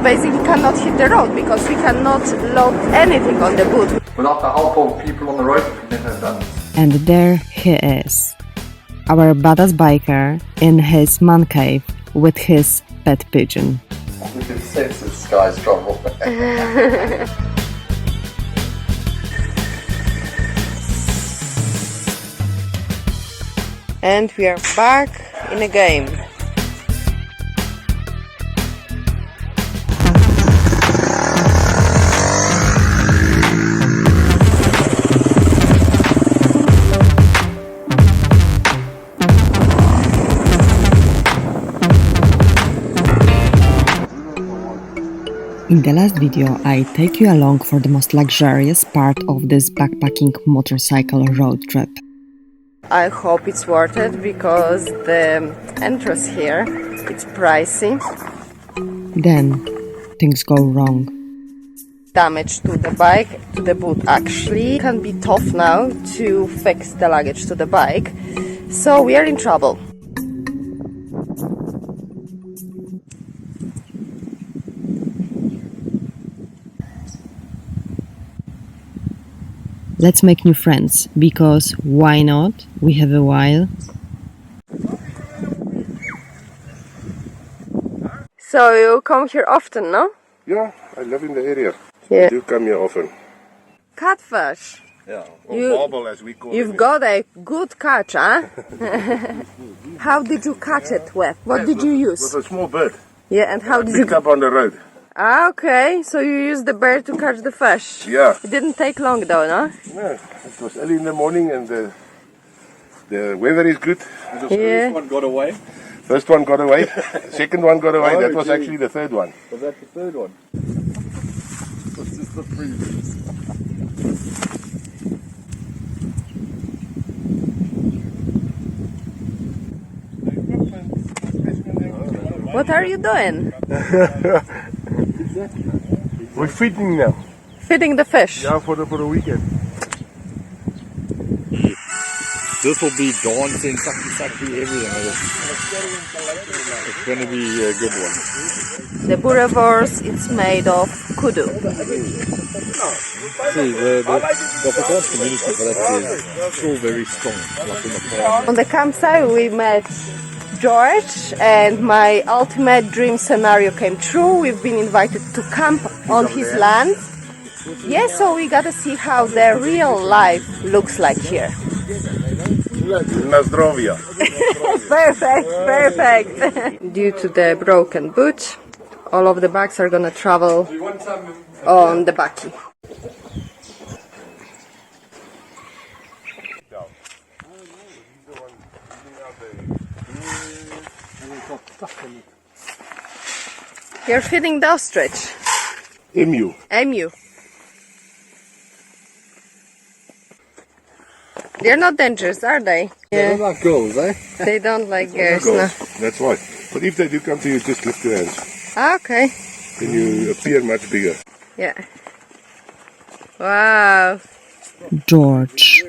boot basically cannot hit the road because we cannot load anything on the boot. Without the help of people on the road, we never have done this. And there he is, our badass biker in his man cave with his pet pigeon. We can sense this guy's trouble. And we are back in a game. In the last video, I take you along for the most luxurious part of this backpacking motorcycle road trip. I hope it's worth it because the entrance here, it's pricey. Then, things go wrong. Damage to the bike, to the boot actually. It can be tough now to fix the luggage to the bike. So we are in trouble. Let's make new friends, because why not? We have a while. So you come here often, no? Yeah, I live in the area. Yeah. I do come here often. Catfish. Yeah, or barbel as we call You've it. got a good catch, huh? How did you catch it with? What did you use? With a small bird. Yeah, and how did you... Picked up on the road. Ah, okay, so you used the bird to catch the fish. Yeah. It didn't take long though, no? No, it was early in the morning and the weather is good. Yeah. This one got away. First one got away. Second one got away. Oh, That was gee. actually the third one. Was that the third one? This is the previous. What are you doing? We're feeding now. Feeding the fish. Yeah, for the weekend. This will be dancing, sucky, everything. It's going to be a good one. The boerewors, it's made of kudu. See, the Afrikaans community for that is still very strong. Like in the past. On the campsite we met George and my ultimate dream scenario came true. We've been invited to camp on his land. Yeah, so we gotta see how the real life looks like here. Na zdrowie. Perfect, perfect. Due to the broken boot, all of the bags are gonna travel on the bakkie. You're feeding the ostrich. Emu. Emu. They're not dangerous, are they? They don't like girls, eh? They don't like girls, no. That's why. But if they do come to you, just lift your hands. Ah, okay. Then you appear much bigger. Yeah. Wow. George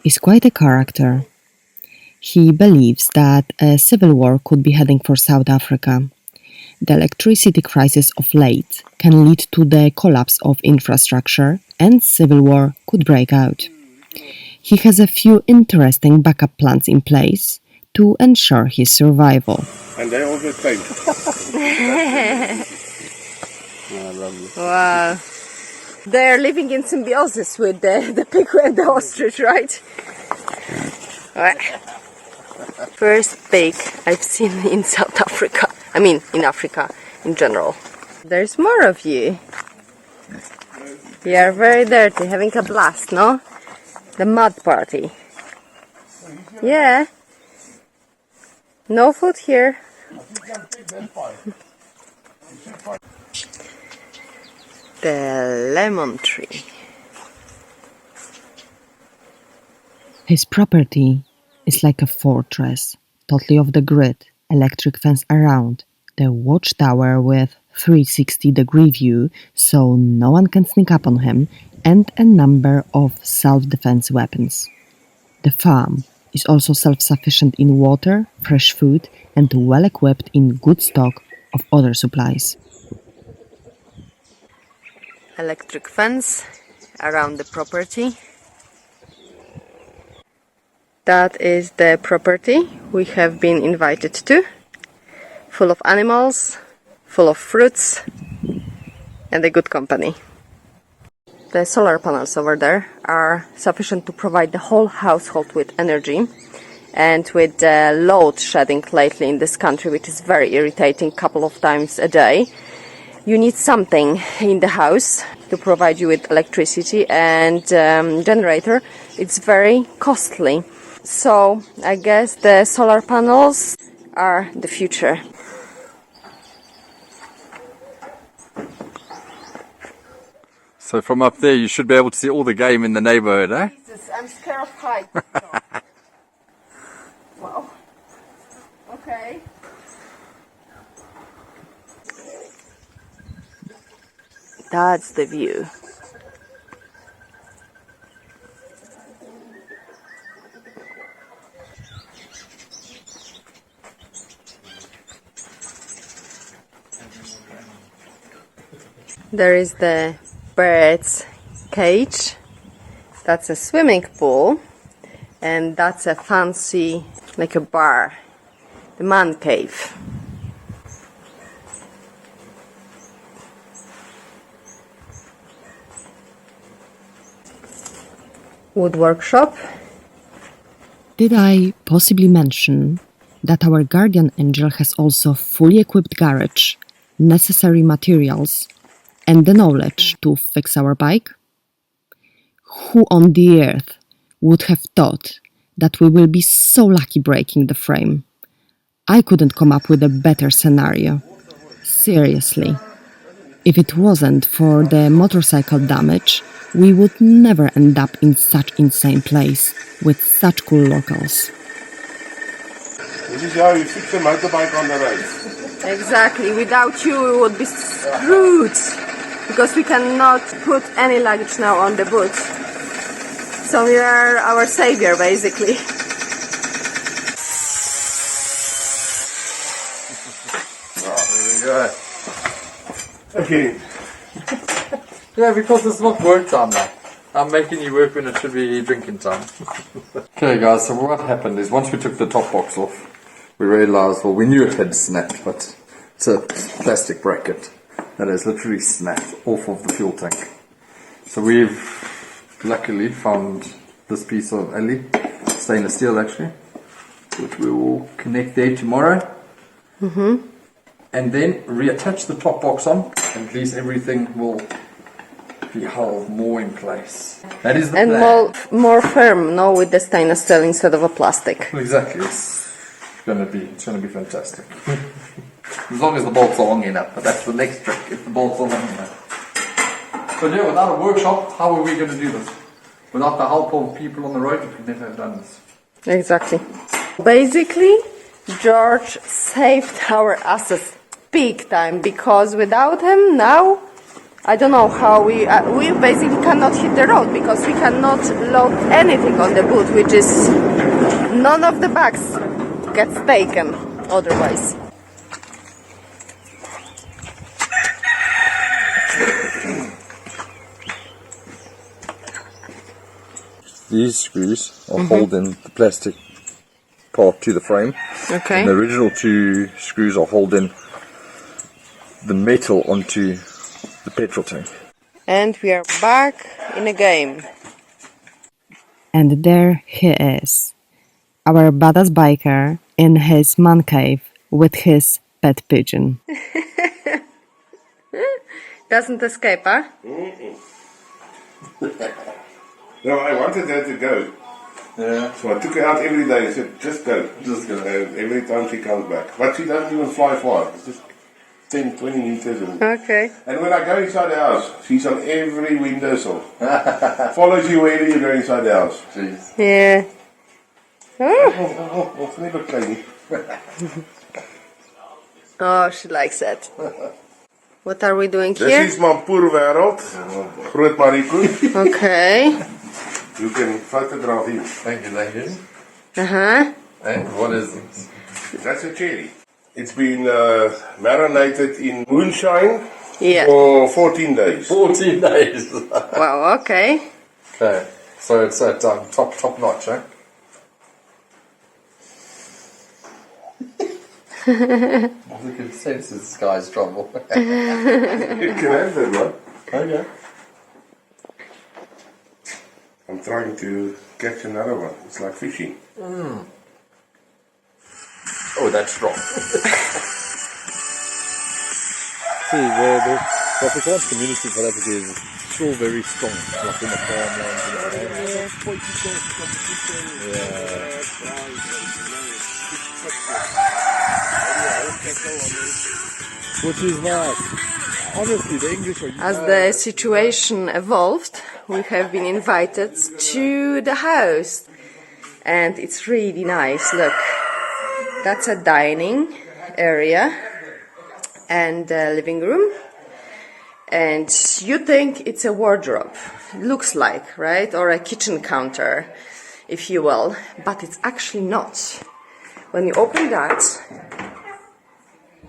is quite a character. He believes that a civil war could be heading for South Africa. The electricity crisis of late can lead to the collapse of infrastructure and civil war could break out. He has a few interesting backup plans in place to ensure his survival. And they always paint. Wow. They're living in symbiosis with the pig and the ostrich, right? First pig I've seen in South Africa. I mean, in Africa in general. There's more of you. You are very dirty, having a blast, no? The mud party. Yeah. No food here. The lemon tree. His property is like a fortress, totally off the grid, electric fence around, the watchtower with 360-degree view so no one can sneak up on him, and a number of self-defense weapons. The farm is also self-sufficient in water, fresh food, and well-equipped in good stock of other supplies. electric fence around the property. That is the property we have been invited to. Full of animals, full of fruits, and a good company. The solar panels over there are sufficient to provide the whole household with energy. And with the load shedding lately in this country, which is very irritating, couple of times a day, you need something in the house to provide you with electricity, and generator. It's very costly. So I guess the solar panels are the future. So from up there you should be able to see all the game in the neighborhood, eh? Jesus, I'm scared of height. Wow. Okay. That's the view. There is the bird's cage. That's a swimming pool. And that's a fancy, like a bar. The man cave. Wood workshop. Did I possibly mention that our guardian angel has also fully equipped garage, necessary materials, and the knowledge to fix our bike? Who on the earth would have thought that we will be so lucky breaking the frame? I couldn't come up with a better scenario. Seriously. If it wasn't for the motorcycle damage, we would never end up in such insane place with such cool locals. This is how you fix a motorbike on the road. Exactly. Without you, we would be screwed. Because we cannot put any luggage now on the boot. So you are our savior, basically. There we go. Okay. Yeah, because it's not work time now. I'm making you work when it should be drinking time. Okay guys, so what happened is once we took the top box off, we realized, well, we knew it had snapped, but it's a plastic bracket that has literally snapped off of the fuel tank. So we've luckily found this piece of stainless steel actually, which we will connect there tomorrow. And then reattach the top box on, and at least everything will be held more in place. That is the And plan. more firm, no, with the stainless steel instead of a plastic. Exactly, it's gonna be fantastic. As long as the bolts are long enough, but that's the next trick, if the bolts are long enough. So yeah, without a workshop, how are we gonna do this? Without the help of people on the road, we could never have done this. Exactly. Basically, George saved our asses big time, because without him now, I don't know how we basically cannot hit the road, because we cannot load anything on the boot, which is none of the bags gets taken otherwise. These screws are holding the plastic part to the frame. Okay. And the original two screws are holding the metal onto the petrol tank. And we are back in a game. And there he is, our badass biker in his man cave with his pet pigeon. Doesn't escape, huh? No, I wanted her to go. Yeah. So I took her out every day and said, just go. Just go. And every time she comes back. But she doesn't even fly far. It's just 10, 20 meters. Okay. And when I go inside the house, she's on every windowsill. Follows you wherever you go inside the house. Jeez. Yeah. Oh, never clean. Oh, she likes it. What are we doing This here? is my poor world. Groot Mariko. Okay. You can photograph him. Thank you. Uh-huh. And what is this? That's a cherry. It's been marinated in moonshine Yeah. for 14 days. 14 days. Wow, okay. Okay, so it's at top notch, eh? You can sense this guy's trouble. You can have that one. Okay. I'm trying to catch another one. It's like fishing. Oh, that's strong. See, the Afrikaans community in South Africa is still very strong, like in the farmlands and all that. Which is nice. Honestly, the English are... As the situation evolved, we have been invited to the house. And it's really nice. Look, that's a dining area and a living room. And you think it's a wardrobe. It looks like, right? Or a kitchen counter, if you will. But it's actually not. When you open that,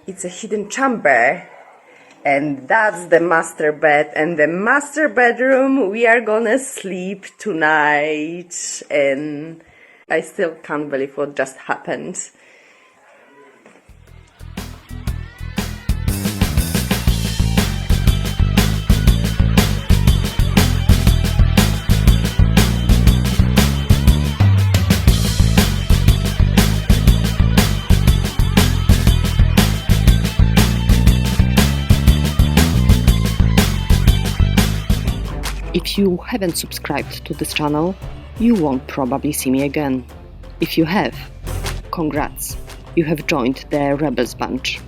it's a hidden chamber. And that's the master bed. And the master bedroom we are gonna sleep tonight. And I still can't believe what just happened. If you haven't subscribed to this channel, you won't probably see me again. If you have, congrats, you have joined the Rebels bunch.